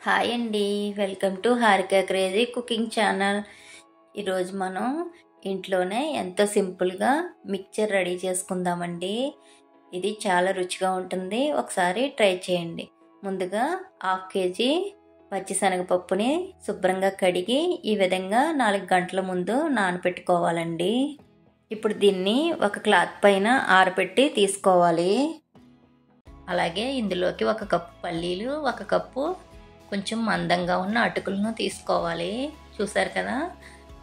Hi అండి. Welcome to Harika crazy cooking channel. ఈరోజు మనం ఇంట్లోనే ఎంతో సింపుల్గా మిక్చర్ రెడీ చేసుకుందామండి. ఇది చాలా రుచిగా ఉంటుంది. ఒకసారి ట్రై చేయండి. ముందుగా 1/2 కేజీ పచ్చిశనగపప్పుని శుభ్రంగా కడిగి ఈ విధంగా 4 గంటల ముందు నానబెట్టుకోవాలండి. ఇప్పుడు దీన్ని ఒక క్లాత్ పైన ఆరబెట్టి తీసుకోవాలి. అలాగే ఇందులోకి 1 కప్పు పల్లీలు, 1 కప్పు కొంచెం మందంగా ఉన్న అటుకులను తీసుకోవాలి. చూసారు కదా,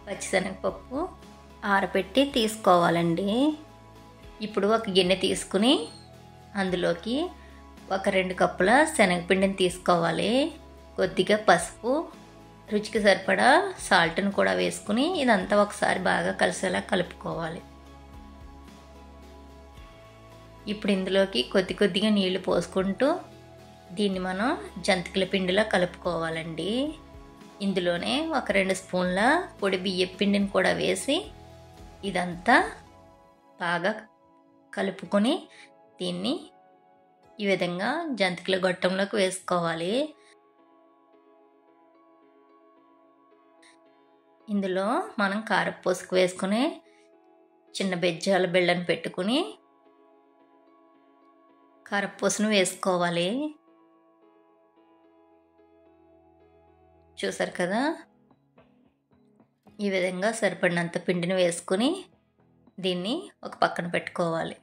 పచ్చిశనగపప్పు ఆరబెట్టి తీసుకోవాలండి. ఇప్పుడు ఒక గిన్నె తీసుకుని అందులోకి 2 కప్పుల శనగపిండిని తీసుకోవాలి. కొద్దిగా పసుపు, రుచికి సరిపడా సాల్ట్ని కూడా వేసుకుని ఇదంతా ఒకసారి బాగా కలిసేలా కలుపుకోవాలి. ఇప్పుడు ఇందులోకి కొద్దిగా నీళ్లు పోసుకుంటూ దీన్ని మనం జంతికల పిండిలా కలుపుకోవాలండి. ఇందులోనే 2 స్పూన్ల పొడి బియ్యం పిండిని కూడా వేసి ఇదంతా బాగా కలుపుకొని దీన్ని ఈ విధంగా జంతికల గొట్టంలోకి వేసుకోవాలి. ఇందులో మనం కారపూసకు వేసుకుని చిన్న బెజ్జాల బిళ్ళను పెట్టుకుని కారపూసను వేసుకోవాలి. చూసారు కదా, ఈ విధంగా సరిపడినంత పిండిని వేసుకుని దీన్ని ఒక పక్కన పెట్టుకోవాలి.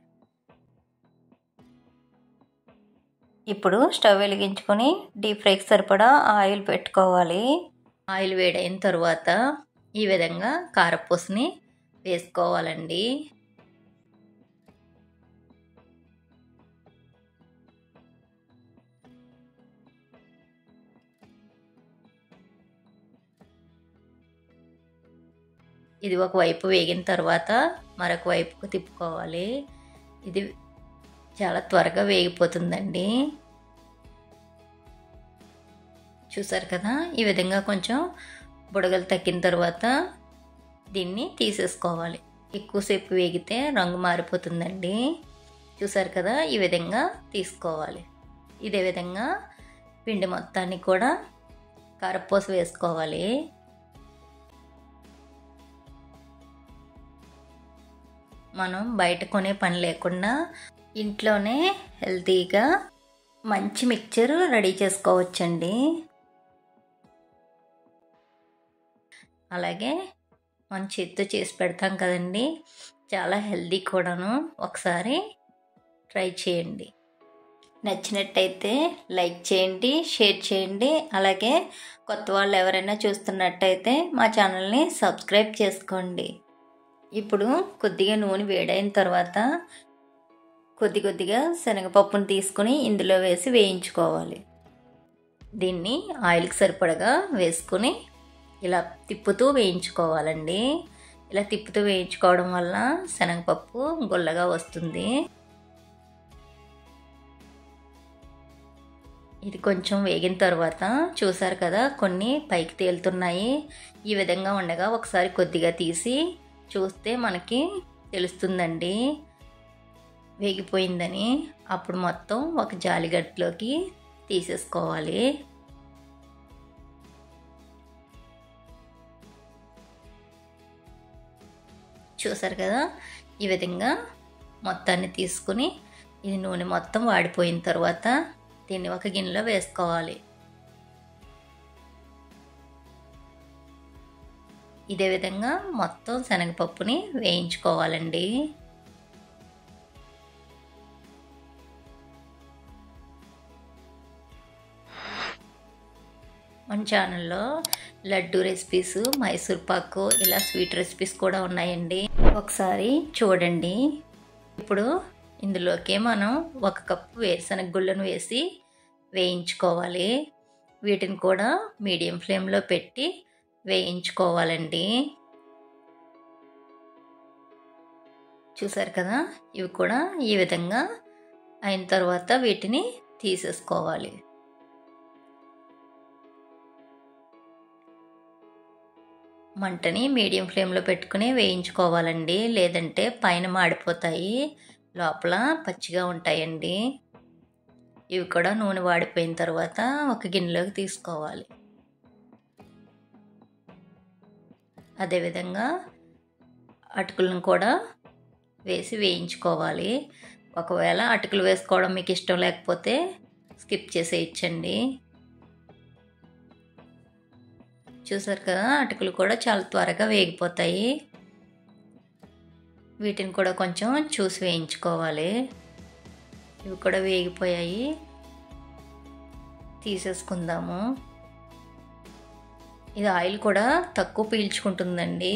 ఇప్పుడు స్టవ్ వెలిగించుకొని డీప్ ఫ్రైకి సరిపడా ఆయిల్ పెట్టుకోవాలి. ఆయిల్ వేడైన తర్వాత ఈ విధంగా కారపూసని వేసుకోవాలండి. ఇది ఒక వైపు వేగిన తర్వాత మరొక వైపుకు తిప్పుకోవాలి. ఇది చాలా త్వరగా వేగిపోతుందండి. చూసారు కదా, ఈ విధంగా కొంచెం బుడగలు తగ్గిన తర్వాత దీన్ని తీసేసుకోవాలి. ఎక్కువసేపు వేగితే రంగు మారిపోతుందండి. చూసారు కదా, ఈ విధంగా తీసుకోవాలి. ఇదే విధంగా పిండి మొత్తాన్ని కూడా కారపూస వేసుకోవాలి. మనం బయట కొనే పని లేకుండా ఇంట్లోనే హెల్తీగా మంచి మిక్చర్ రెడీ చేసుకోవచ్చండి. అలాగే మనం చేతితో చేసి పెడతాం కదండి, చాలా హెల్తీ కూడాను. ఒకసారి ట్రై చేయండి. నచ్చినట్టయితే లైక్ చేయండి, షేర్ చేయండి. అలాగే కొత్త వాళ్ళు ఎవరైనా చూస్తున్నట్టయితే మా ఛానల్ని సబ్స్క్రైబ్ చేసుకోండి. ఇప్పుడు కొద్దిగా నూనె వేడైన తర్వాత కొద్దిగా శనగపప్పును తీసుకుని ఇందులో వేసి వేయించుకోవాలి. దీన్ని ఆయిల్కి సరిపడగా వేసుకుని ఇలా తిప్పుతూ వేయించుకోవాలండి. ఇలా తిప్పుతూ వేయించుకోవడం వల్ల శనగపప్పు గుల్లగా వస్తుంది. ఇది కొంచెం వేగిన తర్వాత చూసారు కదా, కొన్ని పైకి తేలుతున్నాయి. ఈ విధంగా ఉండగా ఒకసారి కొద్దిగా తీసి చూస్తే మనకి తెలుస్తుందండి వేగిపోయిందని. అప్పుడు మొత్తం ఒక జాలిగట్టులోకి తీసేసుకోవాలి. చూసారు కదా, ఈ విధంగా మొత్తాన్ని తీసుకుని ఇది నూనె మొత్తం వాడిపోయిన తర్వాత దీన్ని ఒక గిన్నెలో వేసుకోవాలి. ఇదే విధంగా మొత్తం శనగపప్పుని వేయించుకోవాలండి. మన ఛానల్లో లడ్డు రెసిపీస్, మైసూర్ పాకు, ఇలా స్వీట్ రెసిపీస్ కూడా ఉన్నాయండి. ఒకసారి చూడండి. ఇప్పుడు ఇందులోకి మనం 1 కప్పు వేరుశనగ గుళ్ళను వేసి వేయించుకోవాలి. వీటిని కూడా మీడియం ఫ్లేమ్లో పెట్టి వేయించుకోవాలండి. చూసారు కదా, ఇవి కూడా ఈ విధంగా అయిన తర్వాత వీటిని తీసేసుకోవాలి. మంటని మీడియం ఫ్లేమ్లో పెట్టుకుని వేయించుకోవాలండి, లేదంటే పైన మాడిపోతాయి, లోపల పచ్చిగా ఉంటాయండి. ఇవి కూడా నూనె వాడిపోయిన తర్వాత ఒక గిన్నెలోకి తీసుకోవాలి. అదేవిధంగా అటుకులను కూడా వేసి వేయించుకోవాలి. ఒకవేళ అటుకులు వేసుకోవడం మీకు ఇష్టం లేకపోతే స్కిప్ చేసేయచ్చండి. చూసారు కదా, అటుకులు కూడా చాలా త్వరగా వేగిపోతాయి. వీటిని కూడా కొంచెం చూసి వేయించుకోవాలి. ఇవి కూడా వేగిపోయాయి, తీసేసుకుందాము. ఇది ఆయిల్ కూడా తక్కువ పీల్చుకుంటుందండి,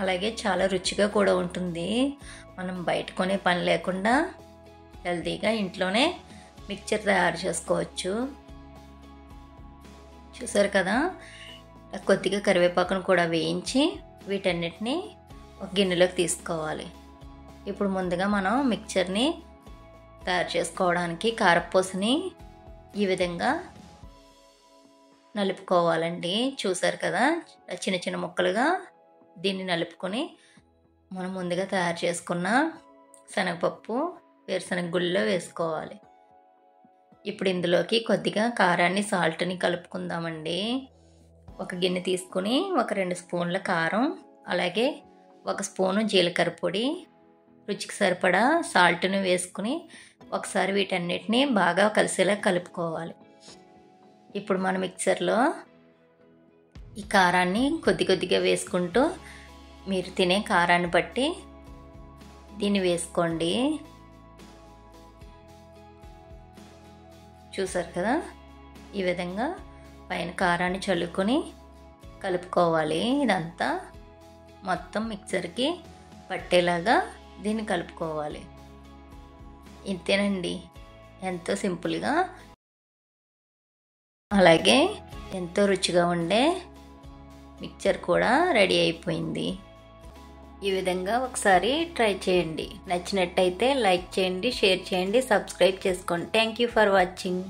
అలాగే చాలా రుచిగా కూడా ఉంటుంది. మనం బయట కొనే పని లేకుండా హెల్తీగా ఇంట్లోనే మిక్చర్ తయారు చేసుకోవచ్చు. చూసారు కదా, కొద్దిగా కరివేపాకును కూడా వేయించి వీటన్నిటిని ఒక గిన్నెలోకి తీసుకోవాలి. ఇప్పుడు ముందుగా మనం మిక్చర్ని తయారు చేసుకోవడానికి కారపూసని ఈ విధంగా నలుపుకోవాలండి. చూసారు కదా, చిన్న చిన్న ముక్కలుగా దీన్ని నలుపుకొని మనం ముందుగా తయారు చేసుకున్న శనగపప్పు, వేరుశనగ గుళ్ళలో వేసుకోవాలి. ఇప్పుడు ఇందులోకి కొద్దిగా కారాన్ని, సాల్ట్ని కలుపుకుందామండి. ఒక గిన్నె తీసుకుని ఒక 2 స్పూన్ల కారం, అలాగే 1 స్పూను జీలకర్ర పొడి, రుచికి సరిపడా సాల్ట్ని వేసుకుని ఒకసారి వీటన్నిటిని బాగా కలిసేలా కలుపుకోవాలి. ఇప్పుడు మన మిక్సర్లో ఈ కారాన్ని కొద్ది కొద్దిగా వేసుకుంటూ మీరు తినే కారాన్ని బట్టి దీన్ని వేసుకోండి. చూసారు కదా, ఈ విధంగా పైన కారాన్ని చల్లుకొని కలుపుకోవాలి. ఇదంతా మొత్తం మిక్సర్కి పట్టేలాగా దీన్ని కలుపుకోవాలి. ఇంతేనండి, ఎంతో సింపుల్గా అలాగే ఎంతో రుచిగా ఉండే మిక్చర్ కూడా రెడీ అయిపోయింది. ఈ విధంగా ఒకసారి ట్రై చేయండి. నచ్చినట్టయితే లైక్ చేయండి, షేర్ చేయండి, సబ్స్క్రైబ్ చేసుకోండి. Thank you for watching.